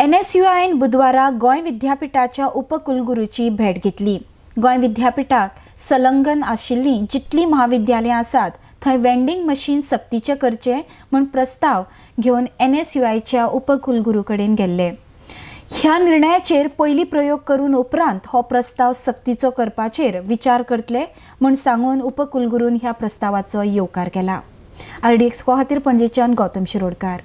NSUIन बुधवारा गोंय विद्यापीठाच्या उपकुलगुरूची भेट घेतली। गोंय विद्यापीठाक संलग्न आशिल्लीं जितली महाविद्यालयां आसात थंय वेंडिंग मशीन सक्तीचे करचे म्हूण प्रस्ताव घेवन NSUIच्या उपकुलगुरू कडेन गेल्ले। ह्या निर्णयाचेर पयली प्रयोग करून उपरांत हो प्रस्ताव सक्तीचो करपाचेर विचार करतले म्हूण सांगून उपकुलगुरून ह्या प्रस्तावाचो येवकार केला। RDX खातीर पणजेच्यान गौतम शिरोडकार।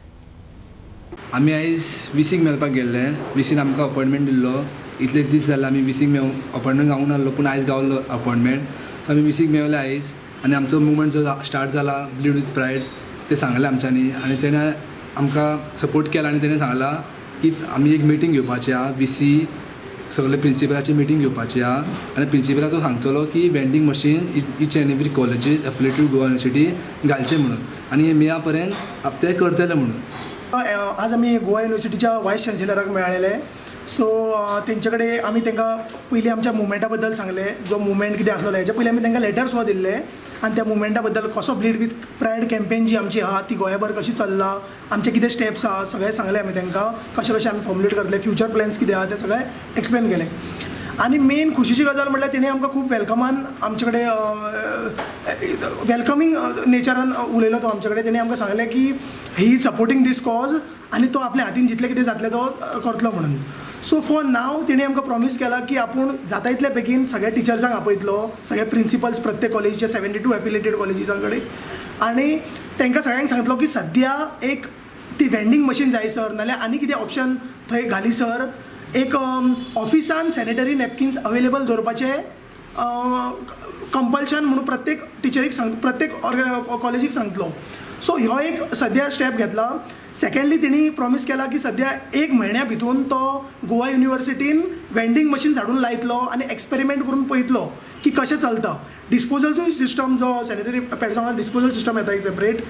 आमी आयज VCक मेळपाक गेल्ले। VCन आमकां अपॉयंटमेंट दिल्लो। इतले दीस जाले आमी VCक अपॉयंटमेंट गावूंक नासलो, पूण आयज गावलो अपॉयंटमेंट। सो आमी VCक मेळले आयज आनी आमचो मुवमेंट जो स्टार्ट जाला ब्लीड विथ प्रायड ते सांगलें आमच्यांनी आनी तेणें आमकां सपोर्ट केला आनी तेणें सांगलां की आमी एक मिटींग घेवपाची आहा, VC सगळे प्रिंसिपलाची मिटींग घेवपाची आहा आनी प्रिंसिपलाक तो सांगतलो की vending machine each end every colleges affiliated Goa university घालचें म्हणून आनी मेया पर्यंत ते करतले म्हणून। आज आम्ही गोवा युनिवर्सिटीच्या वायस चान्सेलराक मेळ्ळेले। सो तेंचे कडेन आमी तांकां पयलीं आमच्या मुवमेंटा बद्दल सांगले, जो मुवमेंट कितें आसलो हेच्या पयलीं आमी तांकां लेटर सुद्दां दिल्ले आनी त्या मुवमेंटा बद्दल कसो ब्लीड विथ प्रायड कॅम्पेन जी आमची आहा ती गोंयभर कशी चल्ला, आमचे कितें स्टेप्स आहा सगळें सांगलें आमी तांकां, कशें कशें आमी फॉर्मुलेट करतले, फ्युचर प्लॅन्स कितें आहा ते सगळें एक्सप्लेन केलें। आनी मेन खुशीची गजाल म्हटल्यार तेणी आमकां खूब वेलकमान आमचे कडेन वेलकमींग नेचरान उलयलो तो आमचे कडेन। तेणी आमकां सांगलें की ही इज सपोर्टींग दीस कॉज आनी तो आपल्या हातीन जितलें कितें जातलें तो करतलो म्हणून। सो फॉर नाव तेणी आमकां प्रॉमीस केला की आपूण जाता इतले बेगीन सगळ्या टिचर्सांक आपयतलो, सगळे प्रिंसिपल्स प्रत्येक कॉलेजीचे 72 एफिलिएटेड कॉलेजीसां कडेन आनी तांकां सगळ्यांक सांगतलो की सद्या एक ती वेंडिंग मशीन जाय सर, नाल्यार आनी कितें ऑप्शन थंय घाली सर, एक ऑफिसान सॅनिटरी नॅपकिन्स अवेलेबल दवरपाचें कंपल्शन म्हणून प्रत्येक टिचरीक प्रत्येक कॉलेजीक सांगतलो। सो हो एक सद्या स्टेप घेतला। सेकंडली तेणी प्रॉमीस केला की सद्या 1 म्हयन्या भितून तो गोवा युनिवर्सिटीन वेंडिंग मशीन्स हाडून लायतलो आनी एक्सपेरिमेंट करून पळयतलो की कशें चलता। डिस्पोजलचो सिस्टम जो सॅनिटरी पॅड्स वांगडा डिस्पोजल सिस्टम येता एक सेपरेट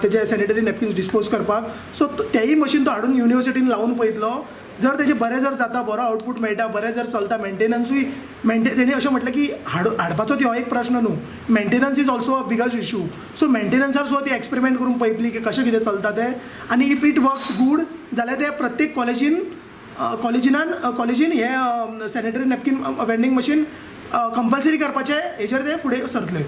तेजे सॅनिटरी नॅपकिन्स डिस्पोज करपाक, सो तेय मशीन तो हाडून युनिवर्सिटीन लावून पळयतलो। जर तेजें बरें जर जाता, बरो आउटपूट मेळटा, बरें जर चलता, मेंटेनन्सूय तेणी अशें म्हटलें की हाडपाचो हो एक प्रश्न न्हू, maintenance is also a biggest issue. So मेंटेनन्सार सुद्दां ती एक्सपेरिमेंट करून पळयतली की कशें कितें चलता तें आनी इफ इट वर्क्स गूड जाल्यार ते प्रत्येक कॉलेजीन हे sanitary napkin vending machine compulsory करपाचें हेचेर ते फुडें सरतले।